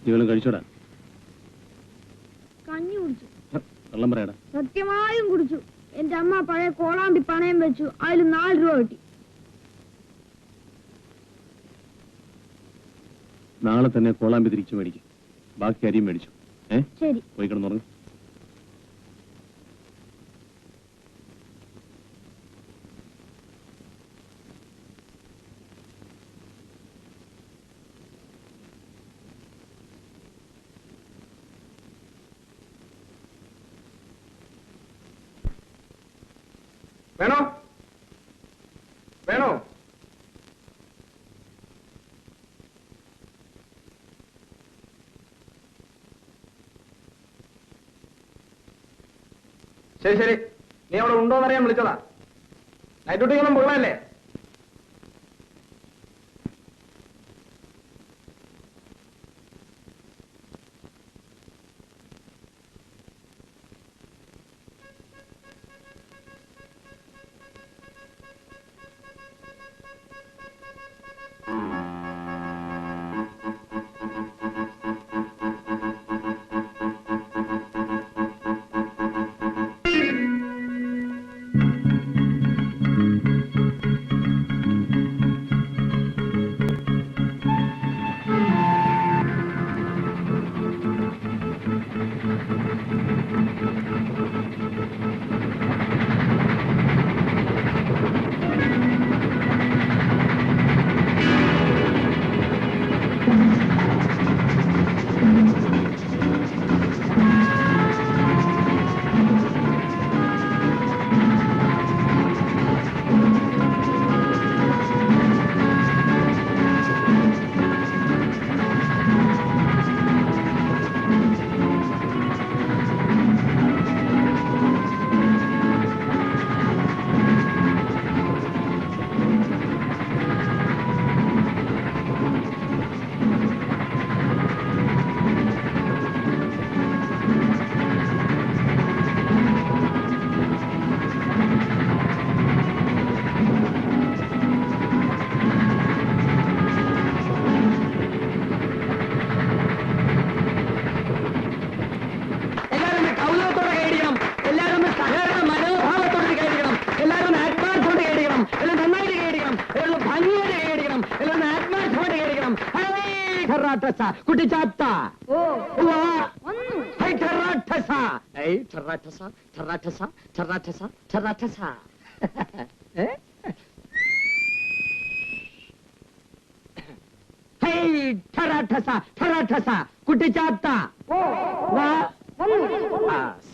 നീളും കഴിച്ചോടാ. കഞ്ഞി കുടിച്ചു. വെള്ളം പറയടാ. സത്യമായും കുടിച്ചു. എന്റെ അമ്മ പഴയ കോളാമ്പി പണയം വെച്ചു. അതിൽ 4 രൂപ കിട്ടി. നാളെ തന്നെ കോളാമ്പി തിരിച്ചു മേടിക്കും. ബാക്കി അരിയും മേടിച്ചു. ശരി. പോയി കിടന്നുറങ്ങും. വേണോ വേണോ? ശരി ശരി, നീ അവിടെ ഉണ്ടോന്നറിയാൻ വിളിച്ചതാ. നൈറ്റ് ഡ്യൂട്ടിക്കൊന്നും പോകണല്ലേ?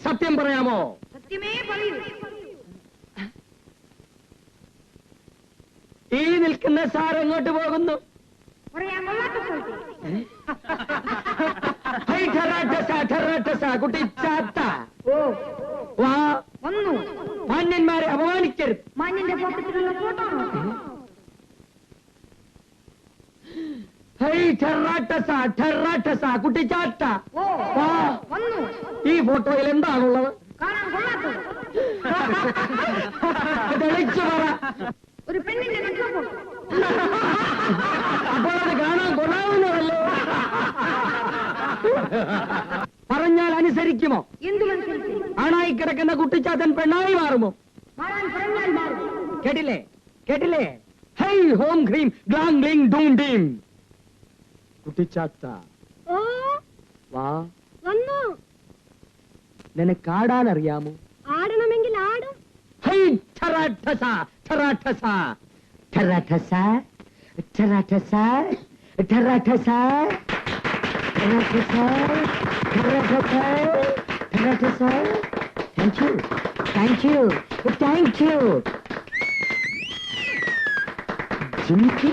സത്യം പറയാമോ? സത്യമേ പറയൂ. ഈ നിൽക്കുന്ന സാർ എങ്ങോട്ട് പോകുന്നു? കുട്ടിച്ചാത്ത വാ. മാന്യന്മാരെ അപമാനിക്കരുത്. മാന്യന്റെ ഫോട്ടോ കുട്ടിച്ചാത്ത വാ. ഈ ഫോട്ടോയിൽ എന്താണുള്ളത്? തെളിച്ചു പറ. ഒരു പെണ്ണിന്റെ അപ്പോൾ അത് കാണാൻ കൊള്ളാവുന്നതല്ലോ. പറഞ്ഞാൽ അനുസരിക്കുമോ? ആണായി കിടക്കുന്ന കുട്ടിച്ചാത്തൻ പെണ്ണായി മാറുമോ? കേട്ടില്ലേ കേട്ടില്ലേ? ഹൈ ഹോം ക്രീം ഗ്ലാം ഗ്ലിങ് ഡൂം ഡീം. കുട്ടിച്ചാത്ത വാ. നിനക്ക് ആടാൻ അറിയാമോ? ആടണമെങ്കിൽ ആടും. ഹൈ ഠറാഠസ ഠറാഠസ ഠറാഠസ ഠറാഠസ ഠറാഠസ ഠറാഠസ. Thank you. Thank you. Thank you. Jinky.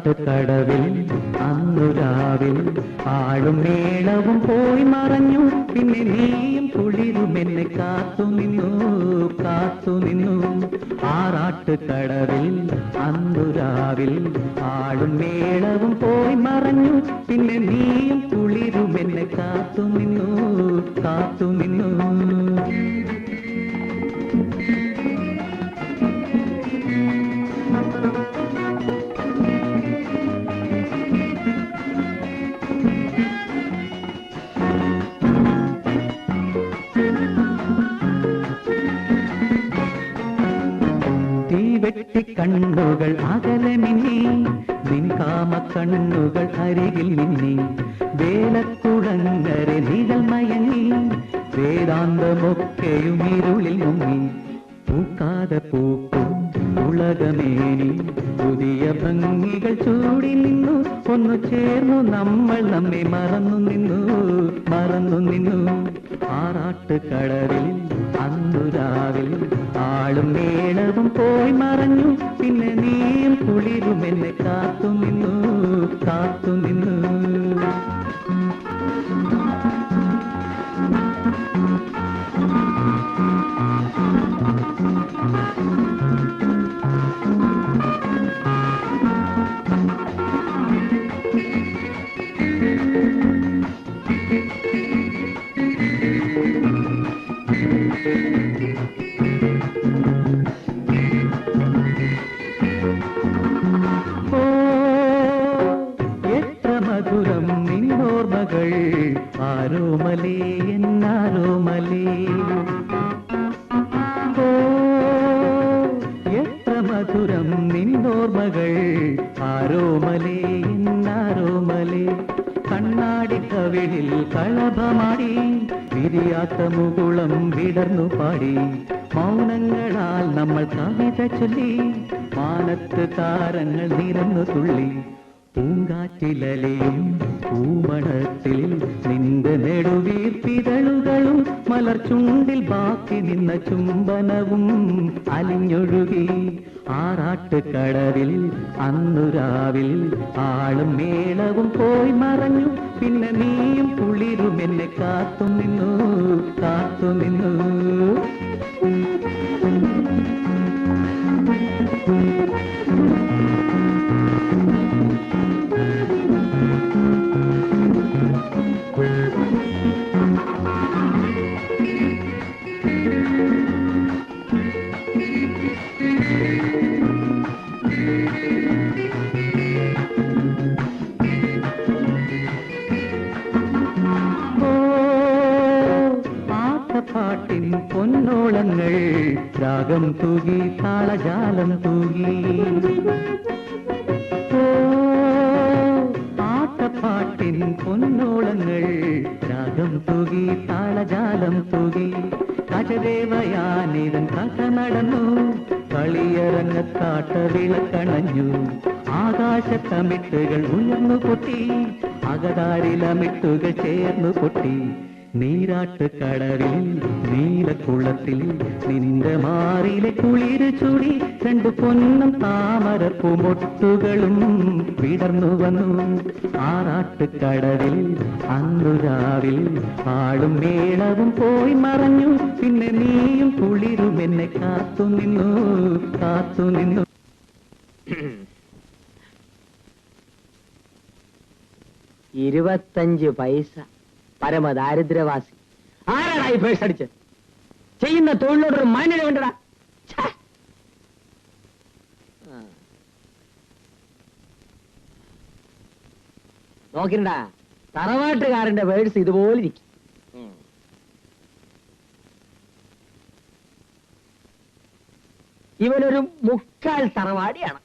ആറാട്ടുകടവിൽ അന്നു രാവിൽ ആളും മേളവും പോയി മറഞ്ഞു. പിന്നെ നീയും കുളിരും എന്നെ കാത്തു നിന്നു. ആറാട്ടുകടവിൽ അന്നു രാവിൽ ആളും മേളവും പോയി മറഞ്ഞു. പിന്നെ നീയും കുളിരും എന്നെ കാത്തു നിന്നു. കണ്ണുകൾ അകലെ മിന്നി, നിൻകാമ കണ്ണുകൾ അരികിൽ മിന്നി, വേലക്കുടങ്ങരെ നിഴൽ മയങ്ങി, വേദാന്തമൊക്കെയും ഇരുളിൽ മുങ്ങി. പൂക്കാതെ പൂക്കും ഉലകമേനി പുതിയ ഭംഗികൾ ചൂടി നിന്നു. ഒന്നു ചേർന്നു നമ്മൾ നമ്മെ മറന്നു നിന്നു. ആറാട്ടുകടവിൽ അന്നു രാവിൽ ആളും മേളവും പോയി മറഞ്ഞു. പിന്നെ നീയും കുളിരും എന്നെ കാത്തു നിന്നു. ആരോമലേ എന്നാരോമലേ, എത്ര മധുരം നിന്നോർമകൾ. ആരോമലേ എന്നാരോമലേ, കണ്ണാടി കവിളിൽ കളഭമാടി, വിരിയാത്ത മുകുളം വിടർന്നു പാടി. മൗനങ്ങളാൽ നമ്മൾ കവിത ചൊല്ലി, മാനത്ത് താരങ്ങൾ നിരന്നു തുള്ളി. പൂങ്കാറ്റിലലയും പൂമണത്തിൽ നിന്റെ നെടുവീർപ്പിതളുകളും, മലർചുണ്ടിൽ ബാക്കി നിന്ന ചുംബനവും അലിഞ്ഞൊഴുകി. ആറാട്ടുകടവിൽ അന്നു രാവിൽ ആളും മേളവും പോയി മറഞ്ഞു. പിന്നെ നീയും കുളിരും എന്നെ കാത്തു നിന്നു. പാട്ടിൻ പൊന്നോളങ്ങൾ രാഗം തൂകി, താളജാലം തൂകി. ആട്ടപ്പാട്ടിൻ പൊന്നോളങ്ങൾ രാഗം തൂകി, താളജാലം തൂകി. കജദേവയാനിതൻ കഥ നടന്നു, കളിയരങ്ങത്താട്ട വിളക്കണഞ്ഞു. ആകാശത്തമിട്ടുകൾ ഉയർന്നു പൊട്ടി, അകതാരിലമിട്ടുകൾ ചേർന്നു പൊട്ടി. നീരാട്ടുകടവിൽ നീലക്കുളത്തിൽ നിന്റെ മാറിലെ കുളിര് ചൂടി, രണ്ടു പൊന്നും താമരപ്പൂമൊട്ടുകളും വിടർന്നു വന്നു. ആറാട്ടുകടവിൽ അന്നു രാവിൽ ആളും മേളവും പോയി മറഞ്ഞു. പിന്നെ നീയും കുളിരും എന്നെ കാത്തു നിന്നു. 25 പൈസ. പരമദാരിദ്ര്യവാസി. ആരാടാ ഈ പേഴ്സ് അടിച്ച്? ചെയ്യുന്ന തൊഴിലോടൊരു മാന്യത വേണ്ടടാ. നോക്കിണ്ടാ, തറവാട്ടുകാരന്റെ പേഴ്സ് ഇതുപോലെ ഇരിക്കും. ഇവനൊരു മുക്കാൽ തറവാടിയാണ്.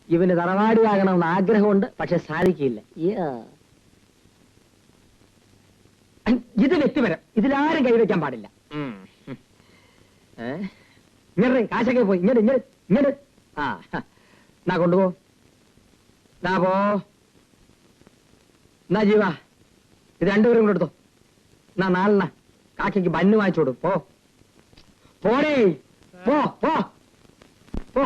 ഇവന് തറവാടിയാകണമെന്ന് ആഗ്രഹമുണ്ട്, പക്ഷെ സാധിക്കില്ല. ഇത് വ്യക്തിപരം, ഇതിലാരും കൈവയ്ക്കാൻ പാടില്ല. ഇങ്ങനെ കാശൊക്കെ പോയി ഇങ്ങനെ ആ എന്നാ കൊണ്ടുപോ. എന്നാ ജീവാ, ഇത് രണ്ടുപേരും കൂടെ എടുത്തോ. എന്നാ 4 കാക്കയ്ക്ക് ബന്ന് വാങ്ങിച്ചോടും. പോടേ പോ പോ പോ.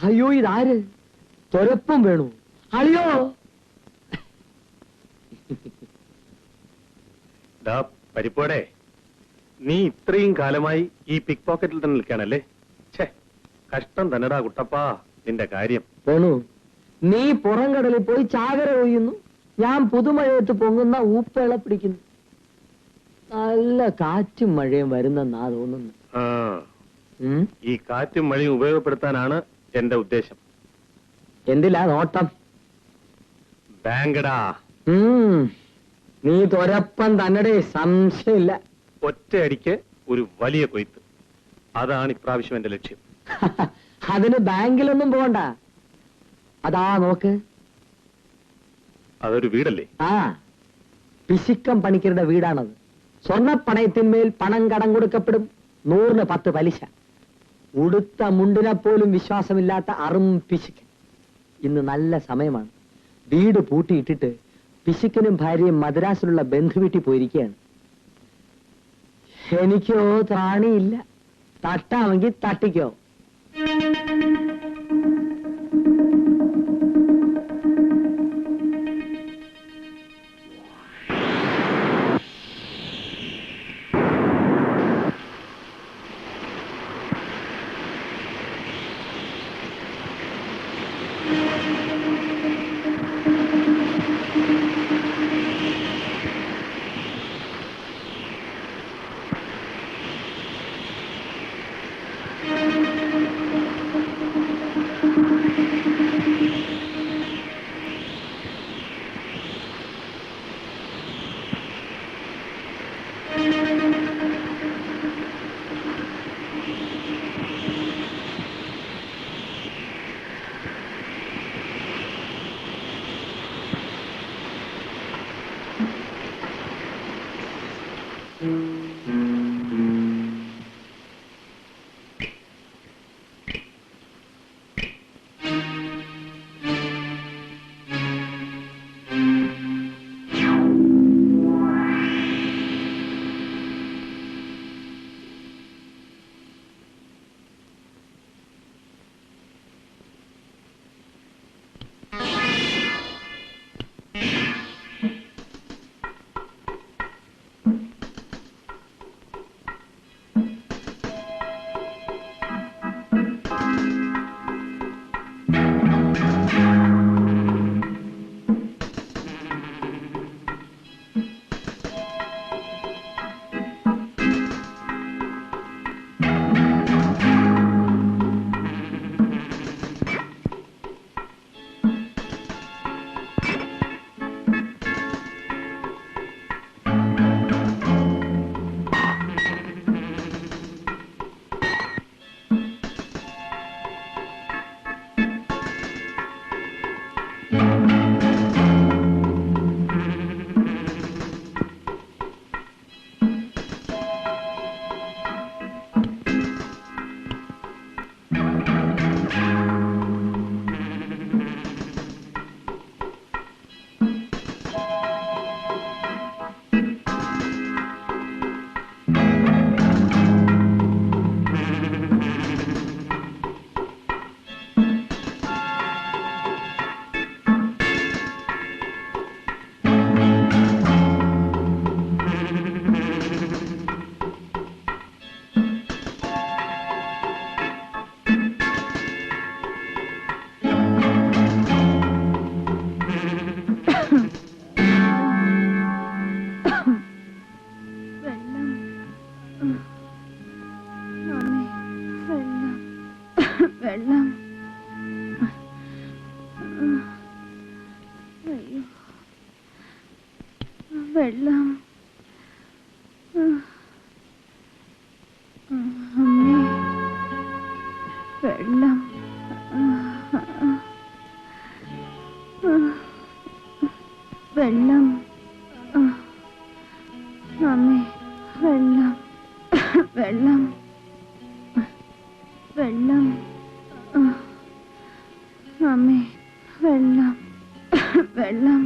അയ്യോ ഇതാര്? തൊരപ്പം വേണു അളിയോ? പരിപ്പോടെ നീ ഇത്രയും കാലമായി ഈ പിക് പോക്കറ്റിൽ തന്നെ നിൽക്കാനല്ലേ? ഛേ, കഷ്ടം തന്നെടാ കുട്ടപ്പാ നിന്റെ കാര്യം. വേണു, നീ പുറംകടലിൽ പോയി ചാകര കൊയ്യുന്നു, ഞാൻ പുതുമഴയത്ത് പൊങ്ങുന്ന ഊപ്പേള പിടിക്കുന്നു. നല്ല കാറ്റും മഴയും വരുന്നെന്നാ തോന്നുന്നു. ആ, ഈ കാറ്റും മഴയും ഉപയോഗപ്പെടുത്താനാണ് എന്റെ ഉദ്ദേശം. എന്തിലാ നോട്ടം? ബാങ്കടാ. നീ തൊരപ്പം തന്നെടേ, സംശയമില്ല. ഒറ്റയടിക്ക് ഒരു വലിയ കൊയ്ത്ത്, അതാണ് ഇപ്രാവശ്യം എന്റെ ലക്ഷ്യം. അതിന് ബാങ്കിലൊന്നും പോകണ്ട. അതാ നോക്ക്, അതൊരു വീടല്ലേ? ആ, പിശുക്കം പണിക്കരുടെ വീടാണത്. സ്വർണ്ണപ്പണയത്തിന്മേൽ പണം കടം കൊടുക്കപ്പെടും, 100-ന് 10 പലിശ. ഉടുത്ത മുണ്ടിനെ പോലും വിശ്വാസമില്ലാത്ത അറും പിശുക്കൻ. ഇന്ന് നല്ല സമയമാണ്. വീട് പൂട്ടിയിട്ടിട്ട് പിശുക്കനും ഭാര്യയും മദ്രാസിലുള്ള ബന്ധുവീട്ടിൽ പോയിരിക്കുകയാണ്. എനിക്കോ ത്രാണിയില്ല. തട്ടാമെങ്കിൽ തട്ടിക്കോ. വെള്ളം. വെള്ളം. വെള്ളം. അമ്മേ, വെള്ളം. വെള്ളം. വെള്ളം. അമ്മേ, വെള്ളം. വെള്ളം.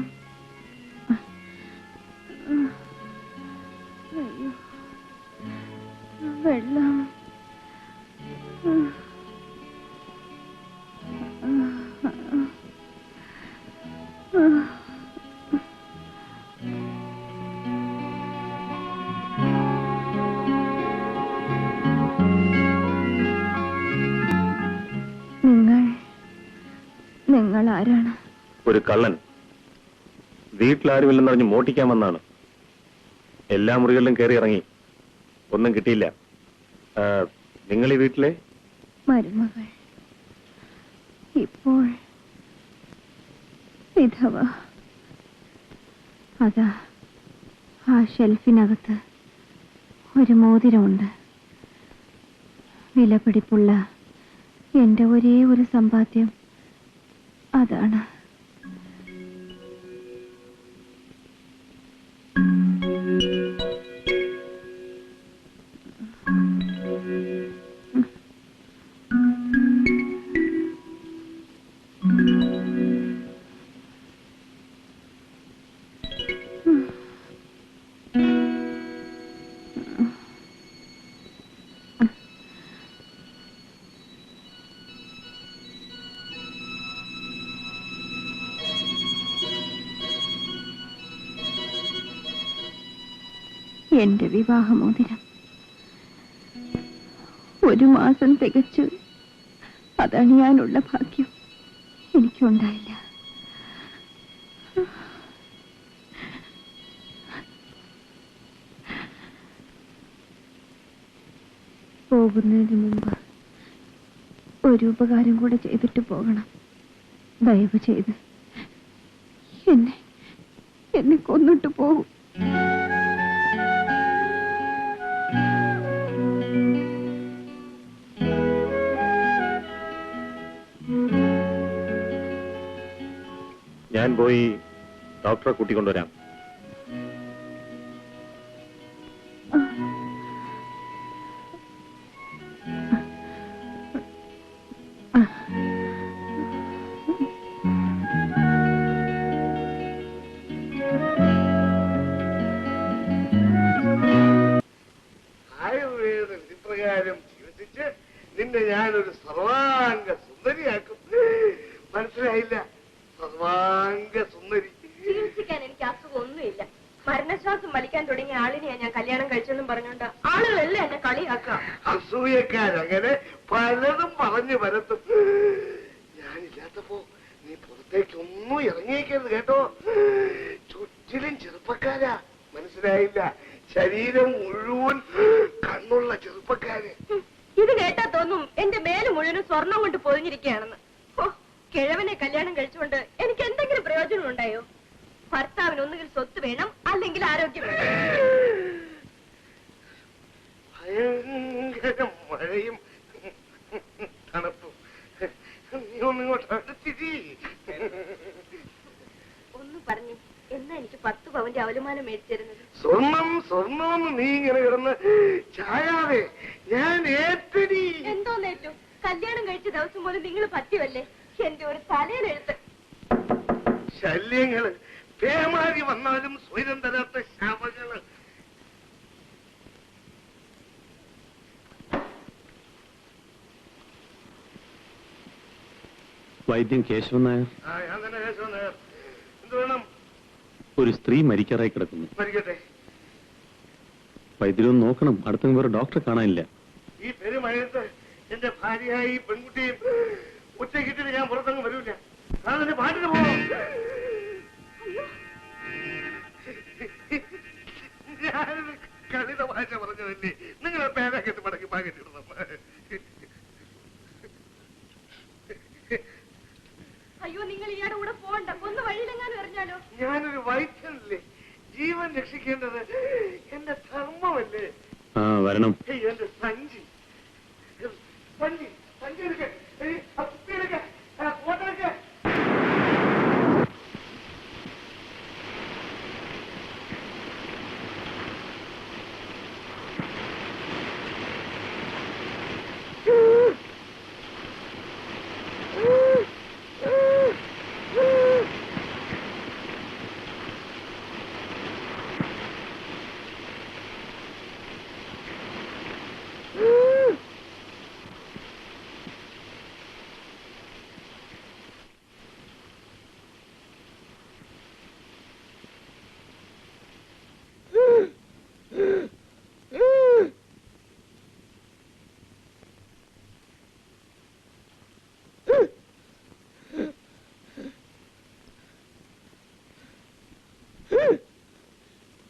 വെള്ളം. നിങ്ങൾ ആരാണ്? ഒരു കള്ളൻ വീട്ടിലാരുമില്ലെന്നറിഞ്ഞ് മോട്ടിക്കാൻ വന്നാണ്. എല്ലാ മുറികളിലും കയറി ഇറങ്ങി, ഒന്നും കിട്ടിയില്ല. നിങ്ങൾ ഈ വീട്ടിലെ മരുമകൾ, ഇപ്പോൾ വിധവ. അതാ ആ ഷെൽഫിനകത്ത് ഒരു മോതിരമുണ്ട്. വിലപിടിപ്പുള്ള എന്റെ ഒരേ ഒരു സമ്പാദ്യം അതാണ്. എന്റെ വിവാഹമോതിരം 1 മാസം തികച്ചു അതണിയാനുള്ള ഭാഗ്യം എനിക്കുണ്ടായില്ല. പോകുന്നതിന് മുമ്പ് ഒരു ഉപകാരം കൂടെ ചെയ്തിട്ട് പോകണം. ദയവ് ചെയ്ത് എന്നെ കൊന്നിട്ട് പോകും. ഞാൻ പോയി ഡോക്ടറെ കൂട്ടിക്കൊണ്ടുവരാം. ആയുർവേദ വിധിപ്രകാരം ചികിത്സിച്ച് നിന്നെ ഞാനൊരു സർവാംഗ സുന്ദരിയാക്കും. മനസ്സിലായില്ല? സർവാംഗ സുന്ദരി. ചികിത്സിക്കാൻ എനിക്ക് അസുഖമൊന്നുമില്ല. മരണശ്വാസം വലിക്കാൻ തുടങ്ങിയ ആളിനെയാ ഞാൻ കല്യാണം കഴിച്ചെന്നും പറഞ്ഞോണ്ട് ആളുകളെല്ലാം എന്നെ കളിയാക്കാം. അസൂയക്കാരങ്ങനെ പലതും പറഞ്ഞു പരത്തും. ഞാനില്ലാത്തപ്പോ നീ പുറത്തേക്കൊന്നും ഇറങ്ങിയേക്കരുത് കേട്ടോ. ചുറ്റിലും ചെറുപ്പക്കാരാ. മനസ്സിലായില്ല? ശരീരം മുഴുവൻ കണ്ണുള്ള ചെറുപ്പക്കാര്. ഇത് കേട്ടാ തോന്നും എന്റെ മേല് മുഴുവനും സ്വർണം കൊണ്ട് പൊതിഞ്ഞിരിക്കുകയാണെന്ന്. കിഴവനെ കല്യാണം കഴിച്ചുകൊണ്ട് എനിക്ക് എന്തെങ്കിലും പ്രയോജനം ഉണ്ടായോ? ഭർത്താവിന് ഒന്നുകിൽ സ്വത്ത് വേണം, അല്ലെങ്കിൽ ആരോഗ്യം വേണം. ഭയങ്കര മഴയും തണുപ്പും. നീ ഒന്നിങ്ങോട്ട് അടുത്തിരി. ഒന്ന് പറഞ്ഞു, എന്നാ എനിക്ക് 10 പവന്റെ അവലുമാനം മേടിച്ചിരുന്നത്? സ്വർണം നീ ഇങ്ങനെ കിടന്ന് ചായാതെ ഞാൻ ഏറ്റടി. എന്തോ നേറ്റു? കല്യാണം കഴിച്ച ദിവസം പോലും നിങ്ങൾ പറ്റിയല്ലേ എന്റെ ഒരു തലയിലെഴുത്ത്. ശല്യങ്ങള്, പേമാരി വന്നാലും സ്വൈരം തരാത്ത ശാപങ്ങള്. വൈദ്യം കേശവൻ നായർ. ഞാൻ തന്നെ കേശവൻ നായർ. എന്ത് വേണം? ഒരു സ്ത്രീ മരിക്കാറായി കിടക്കുന്നു. മരിക്കട്ടെ. വൈദ്യരൊന്ന് നോക്കണം, അടുത്ത വേറെ ഡോക്ടറെ കാണാനില്ല. ഈ പെരുമഴയത്ത് എന്റെ ഭാര്യയായി പെൺകുട്ടിയും ഉച്ചക്കിട്ടിട്ട് ഞാൻ പുറത്തങ്ങ് വരൂല. അതിന്റെ പാട്ടിന് പോവാം. ഞാനൊരു കളിത ഭാഷ പറഞ്ഞതല്ലേ. നിങ്ങളെ പേരാക്കെട്ട് മടക്കി പാകെട്ടിടണം. അയ്യോ, നിങ്ങൾ ഇയാളുടെ കൂടെ പോകണ്ട. ഒന്ന് വഴിയിലെങ്ങാനും എറിഞ്ഞാലോ? ഞാനൊരു വൈദ്യനല്ലേ. ജീവൻ രക്ഷിക്കേണ്ടത് എന്റെ ധർമ്മമല്ലേ. വരണം. എന്റെ സഞ്ചി എടുക്ക, ഫോട്ടോ എടുക്ക.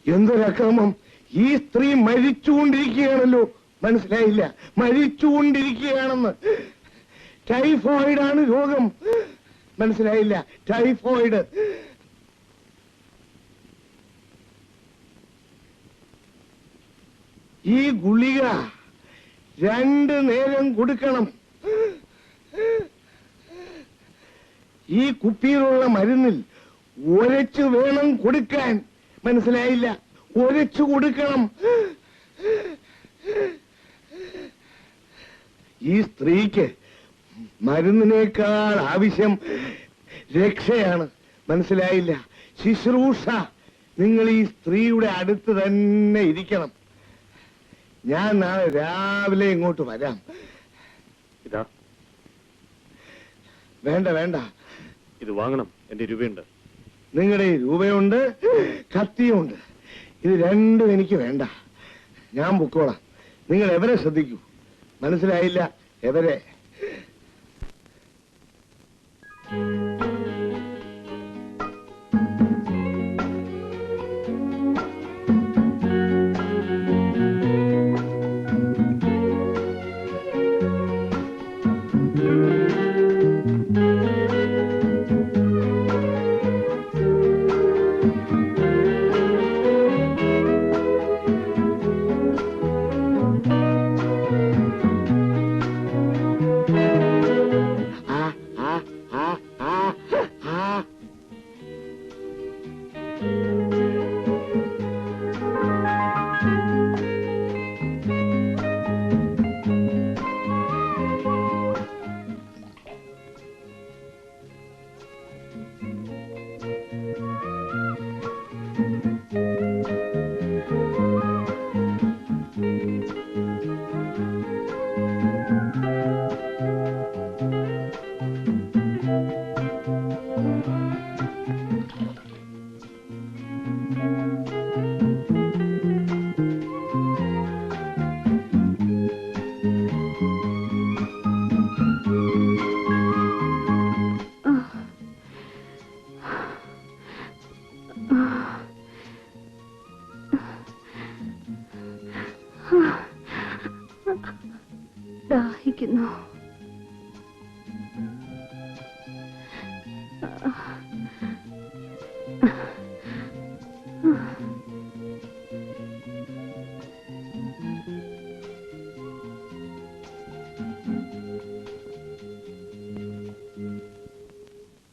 എന്തൊരക്രമം! ഈ സ്ത്രീ മരിച്ചുകൊണ്ടിരിക്കുകയാണല്ലോ. മനസ്സിലായില്ല, മരിച്ചുകൊണ്ടിരിക്കുകയാണെന്ന്. ടൈഫോയിഡാണ് രോഗം. മനസ്സിലായില്ല, ടൈഫോയിഡ്. ഈ ഗുളിക 2 നേരം കൊടുക്കണം. ഈ കുപ്പിയിലുള്ള മരുന്നിൽ ഒരച്ചു വേണം കൊടുക്കാൻ. മനസ്സിലായില്ല, ഒരച്ചു കൊടുക്കണം. ഈ സ്ത്രീക്ക് മരുന്നിനേക്കാൾ ആവശ്യം രക്ഷയാണ്. മനസ്സിലായില്ല, ശുശ്രൂഷ. നിങ്ങൾ ഈ സ്ത്രീയുടെ അടുത്ത് തന്നെ ഇരിക്കണം. ഞാൻ നാളെ രാവിലെ ഇങ്ങോട്ട് വരാം. ഇതാ, വേണ്ട വേണ്ട, ഇത് വാങ്ങണം. എന്റെ രൂപയുണ്ട്. നിങ്ങളുടെ രൂപയുണ്ട്, കത്തിയുണ്ട്. ഇത് രണ്ടും എനിക്ക് വേണ്ട. ഞാൻ പൊക്കോളാം. നിങ്ങൾ എവരെ ശ്രദ്ധിക്കൂ. മനസ്സിലായില്ല, എവരെ. ദാഹിക്കുന്നു.